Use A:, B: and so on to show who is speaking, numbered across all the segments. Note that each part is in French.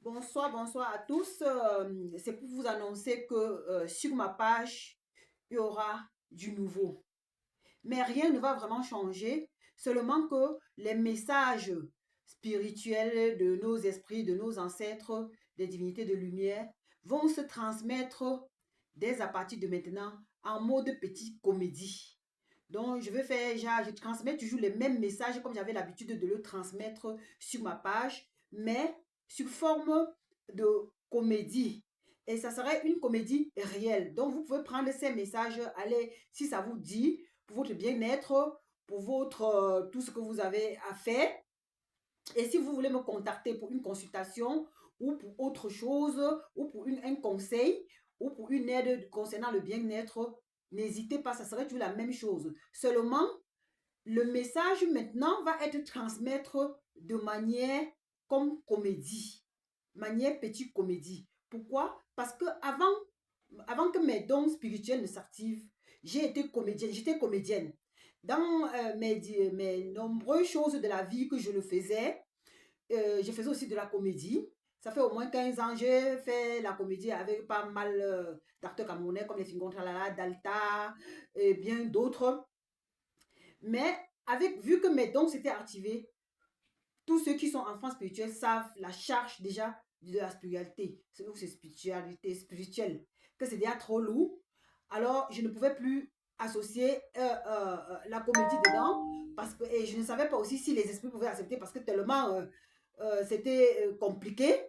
A: Bonsoir, bonsoir à tous. C'est pour vous annoncer que sur ma page, il y aura du nouveau. Mais rien ne va vraiment changer, seulement que les messages spirituels de nos esprits, de nos ancêtres, des divinités de lumière, vont se transmettre dès à partir de maintenant en mode petite comédie. Donc, je vais faire, je transmets toujours les mêmes messages comme j'avais l'habitude de le transmettre sur ma page, mais sous forme de comédie. Et ça serait une comédie réelle. Donc, vous pouvez prendre ces messages, allez, si ça vous dit, pour votre bien-être, pour votre tout ce que vous avez à faire. Et si vous voulez me contacter pour une consultation ou pour autre chose, ou pour un conseil, ou pour une aide concernant le bien-être, n'hésitez pas, ça serait toujours la même chose. Seulement, le message maintenant va être transmettre de manière comme comédie, manière petite comédie. Pourquoi? Parce que avant que mes dons spirituels ne s'activent, j'ai été comédienne, j'étais comédienne. Dans mes nombreuses choses de la vie que je le faisais, je faisais aussi de la comédie. Ça fait au moins 15 ans, j'ai fait la comédie avec pas mal d'acteurs camerounais comme les Fingon Tralala, Dalta et bien d'autres. Mais vu que mes dons s'étaient activés, tous ceux qui sont enfants spirituels savent la charge déjà de la spiritualité. C'est spiritualité spirituelle. Que c'est déjà trop lourd. Alors, je ne pouvais plus associer la comédie dedans. Et je ne savais pas aussi si les esprits pouvaient accepter parce que tellement c'était compliqué.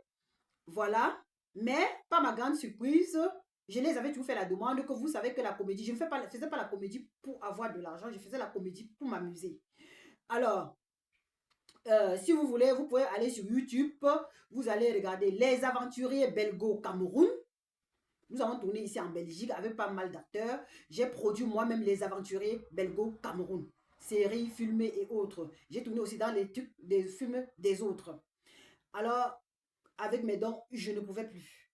A: Voilà. Mais, par ma grande surprise, je les avais toujours fait la demande que vous savez que la comédie, je ne faisais pas la comédie pour avoir de l'argent, je faisais la comédie pour m'amuser. Alors, si vous voulez, vous pouvez aller sur YouTube, vous allez regarder Les Aventuriers Belgo-Cameroun. Nous avons tourné ici en Belgique avec pas mal d'acteurs. J'ai produit moi-même Les Aventuriers Belgo-Cameroun. Séries, filmées et autres. J'ai tourné aussi dans les trucs des films des autres. Alors, avec mes dons, je ne pouvais plus.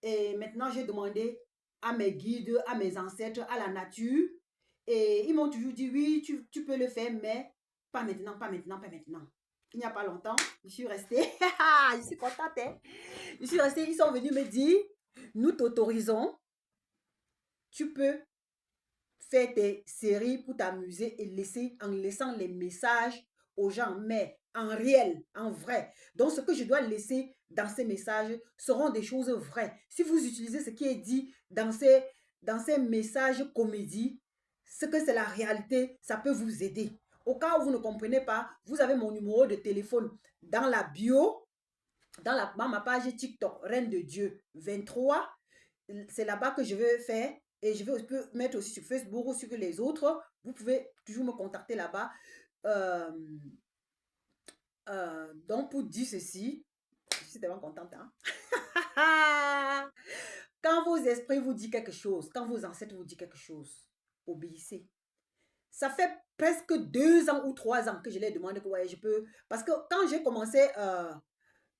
A: Et maintenant, j'ai demandé à mes guides, à mes ancêtres, à la nature. Et ils m'ont toujours dit, oui, tu peux le faire, mais pas maintenant, pas maintenant, pas maintenant. Il n'y a pas longtemps, je suis restée. Je suis contente, hein? Je suis restée, ils sont venus me dire, nous t'autorisons, tu peux faire tes séries pour t'amuser et en laissant les messages aux gens, mais en réel, en vrai. Donc, ce que je dois laisser dans ces messages seront des choses vraies. Si vous utilisez ce qui est dit dans ces messages comédie, ce que c'est la réalité, ça peut vous aider. Au cas où vous ne comprenez pas, vous avez mon numéro de téléphone dans la bio, dans ma page TikTok, Reine de Dieu 23. C'est là-bas que je vais faire. Et je vais mettre aussi sur Facebook ou sur les autres. Vous pouvez toujours me contacter là-bas. Euh, donc, pour dire ceci, je suis tellement contente. Hein? Quand vos esprits vous disent quelque chose, quand vos ancêtres vous disent quelque chose, obéissez. Ça fait presque 2 ans ou 3 ans que je leur demande que ouais, je peux. Parce que quand j'ai commencé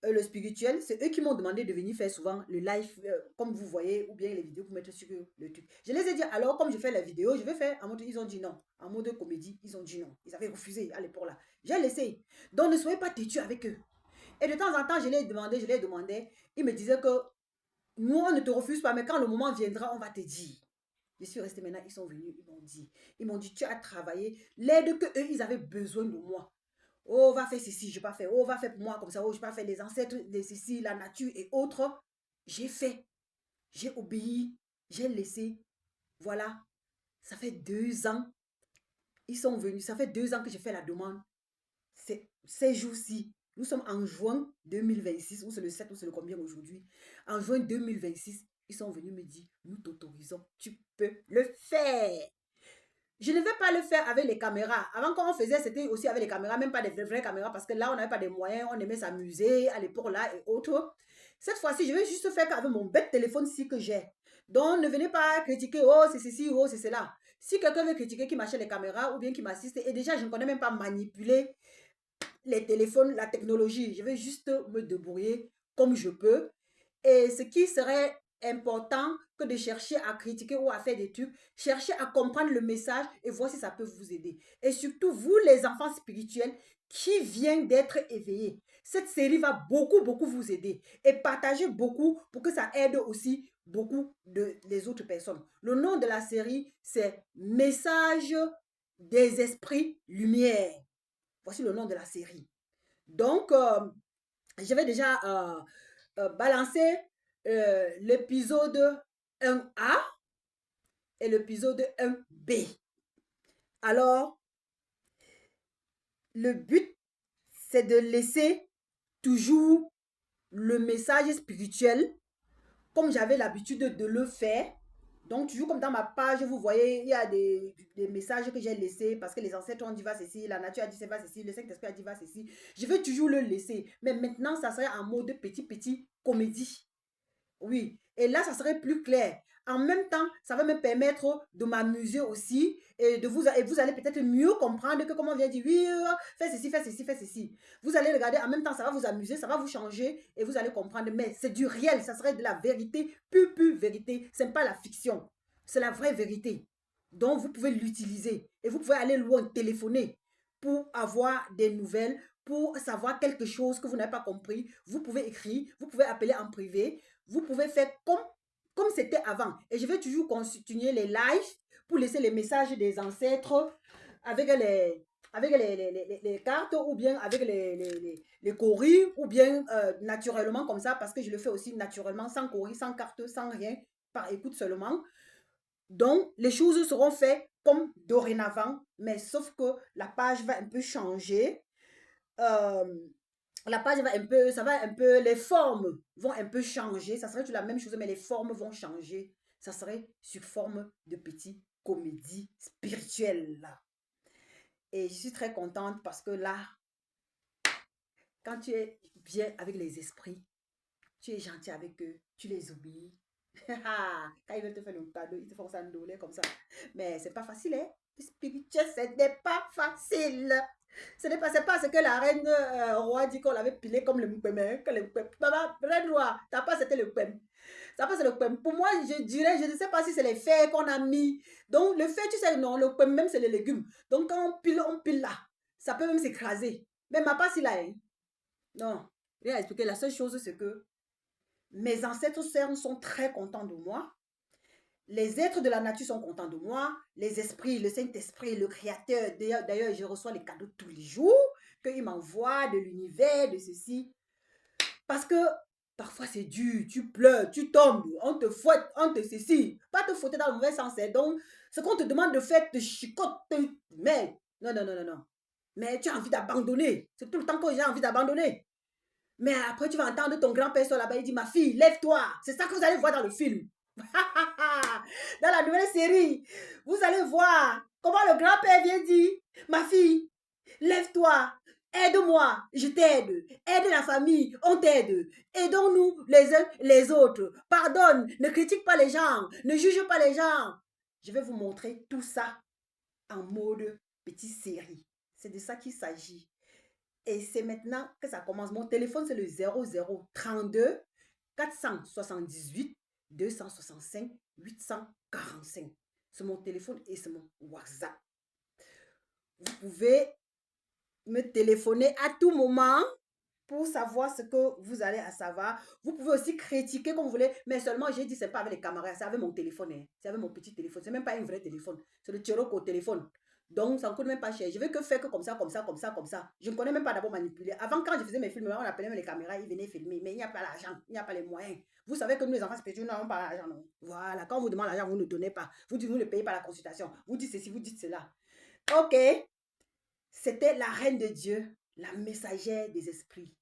A: le spirituel, c'est eux qui m'ont demandé de venir faire souvent le live, comme vous voyez, ou bien les vidéos pour mettre sur le truc. Je les ai dit, alors, comme je fais la vidéo, je vais faire en mode, ils ont dit non. En mode comédie, ils ont dit non. Ils avaient refusé à l'époque là. J'ai laissé. Donc, ne soyez pas têtus avec eux. Et de temps en temps, je les demandais. Ils me disaient que nous, on ne te refuse pas, mais quand le moment viendra, on va te dire. Je suis restée maintenant, ils sont venus, ils m'ont dit, tu as travaillé l'aide que eux, ils avaient besoin de moi. Oh, va faire ceci, je ne vais pas faire. Oh, va faire pour moi comme ça. Oh, je ne vais pas faire les ancêtres de ceci, la nature et autres. J'ai fait. J'ai obéi. J'ai laissé. Voilà. Ça fait 2 ans. Ils sont venus. Ça fait 2 ans que je fais la demande. Ces jours-ci. Nous sommes en juin 2026. Ou c'est le 7 ou c'est le combien aujourd'hui. En juin 2026, ils sont venus me dire, nous t'autorisons. Tu peux le faire. Je ne vais pas le faire avec les caméras. Avant, quand on faisait, c'était aussi avec les caméras, même pas des vraies caméras, parce que là, on n'avait pas des moyens, on aimait s'amuser à l'époque là et autres. Cette fois-ci, je vais juste faire avec mon bête téléphone-ci que j'ai. Donc, ne venez pas critiquer, oh, c'est ceci, oh, c'est cela. Si quelqu'un veut critiquer qui m'achète les caméras ou bien qui m'assiste, et déjà, je ne connais même pas manipuler les téléphones, la technologie. Je vais juste me débrouiller comme je peux. Et ce qui serait important que de chercher à critiquer ou à faire des trucs, chercher à comprendre le message et voir si ça peut vous aider. Et surtout, vous, les enfants spirituels qui viennent d'être éveillés, Cette série va beaucoup, beaucoup vous aider. Et partagez beaucoup pour que ça aide aussi beaucoup les autres personnes. Le nom de la série, c'est Message des esprits lumière. Voici le nom de la série. Donc, je vais déjà balancer l'épisode 1A et l'épisode 1B. Alors, le but, c'est de laisser toujours le message spirituel comme j'avais l'habitude de le faire. Donc, toujours comme dans ma page, vous voyez, il y a des messages que j'ai laissés parce que les ancêtres ont dit va ceci, la nature a dit c'est va ceci, le Saint-Esprit a dit va ceci. Je vais toujours le laisser. Mais maintenant, ça serait en mode petit comédie. Oui, et là, ça serait plus clair. En même temps, ça va me permettre de m'amuser aussi et vous allez peut-être mieux comprendre que comment on vient dire, oui, fais ceci, fais ceci, fais ceci. Vous allez regarder, en même temps, ça va vous amuser, ça va vous changer et vous allez comprendre. Mais c'est du réel, ça serait de la vérité, pure vérité. Ce n'est pas la fiction, c'est la vraie vérité. Donc, vous pouvez l'utiliser et vous pouvez aller loin, téléphoner pour avoir des nouvelles, pour savoir quelque chose que vous n'avez pas compris. Vous pouvez écrire, vous pouvez appeler en privé. Vous pouvez faire comme c'était avant. Et je vais toujours continuer les lives pour laisser les messages des ancêtres avec les cartes ou bien avec les courriers ou bien naturellement comme ça parce que je le fais aussi naturellement sans courrier, sans carte, sans rien, par écoute seulement. Donc, les choses seront faites comme dorénavant, mais sauf que la page va un peu changer. La page va un peu, ça va un peu, les formes vont un peu changer. Ça serait toujours la même chose, mais les formes vont changer. Ça serait sous forme de petites comédies spirituelles. Et je suis très contente parce que là, quand tu es bien avec les esprits, tu es gentil avec eux, tu les oublies. Quand ils veulent te faire le cadeau, ils te font ça comme ça. Mais c'est pas facile, hein? Spirituel, ce n'est pas facile. Ce n'est pas ce que la reine roi dit qu'on l'avait pilé comme le mpeme. Que le mpeme. Maman, reine roi, ta part c'était le mpeme. Ça passe le mpeme. Pour moi, je dirais, je ne sais pas si c'est les fèves qu'on a mis. Donc, le fait, tu sais, non, le mpeme même, c'est les légumes. Donc, quand on pile là. Ça peut même s'écraser. Mais ma part, si là, hein. Non, rien à expliquer. La seule chose, c'est que mes ancêtres sont très contents de moi. Les êtres de la nature sont contents de moi. Les esprits, le Saint-Esprit, le Créateur. D'ailleurs, je reçois les cadeaux tous les jours qu'ils m'envoient de l'univers, de ceci. Parce que parfois c'est dur, tu pleures, tu tombes, on te fouette, on te ceci. Pas te fouetter dans le mauvais sens. Donc, ce qu'on te demande de faire te chicote. Mais, non, non, non, non, non. Mais tu as envie d'abandonner. C'est tout le temps que j'ai envie d'abandonner. Mais après, tu vas entendre ton grand-père sur là-bas, il dit, ma fille, lève-toi. C'est ça que vous allez voir dans le film. Dans la nouvelle série, vous allez voir comment le grand-père vient dire, ma fille, lève-toi, aide-moi, je t'aide, aide la famille, on t'aide, aidons-nous les uns les autres, pardonne, ne critique pas les gens, ne juge pas les gens. Je vais vous montrer tout ça en mode petite série. C'est de ça qu'il s'agit. Et c'est maintenant que ça commence. Mon téléphone, c'est le 0032 478 265 845. C'est mon téléphone et c'est mon WhatsApp. Vous pouvez me téléphoner à tout moment pour savoir ce que vous allez à savoir. Vous pouvez aussi critiquer comme vous voulez, mais seulement, j'ai dit, c'est pas avec les caméras, c'est avec mon téléphone. Hein. C'est avec mon petit téléphone. C'est même pas un vrai téléphone. C'est le Cherokee au téléphone. Donc, ça ne coûte même pas cher. Je veux que faire que comme ça, comme ça, comme ça, comme ça. Je ne connais même pas d'abord manipuler. Avant, quand je faisais mes films, on appelait même les caméras, ils venaient filmer. Mais il n'y a pas l'argent, il n'y a pas les moyens. Vous savez que nous, les enfants spirituels, nous n'avons pas l'argent, non? Voilà, quand on vous demande l'argent, vous ne donnez pas. Vous dites, vous ne payez pas la consultation. Vous dites ceci, vous dites cela. Ok. C'était la reine de Dieu, la messagère des esprits.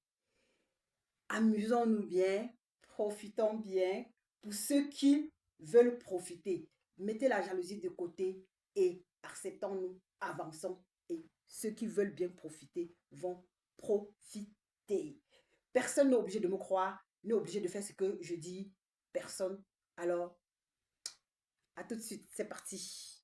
A: Amusons-nous bien, profitons bien pour ceux qui veulent profiter. Mettez la jalousie de côté et acceptons-nous, avançons et ceux qui veulent bien profiter vont profiter. Personne n'est obligé de me croire, n'est obligé de faire ce que je dis. Personne. Alors, à tout de suite, c'est parti.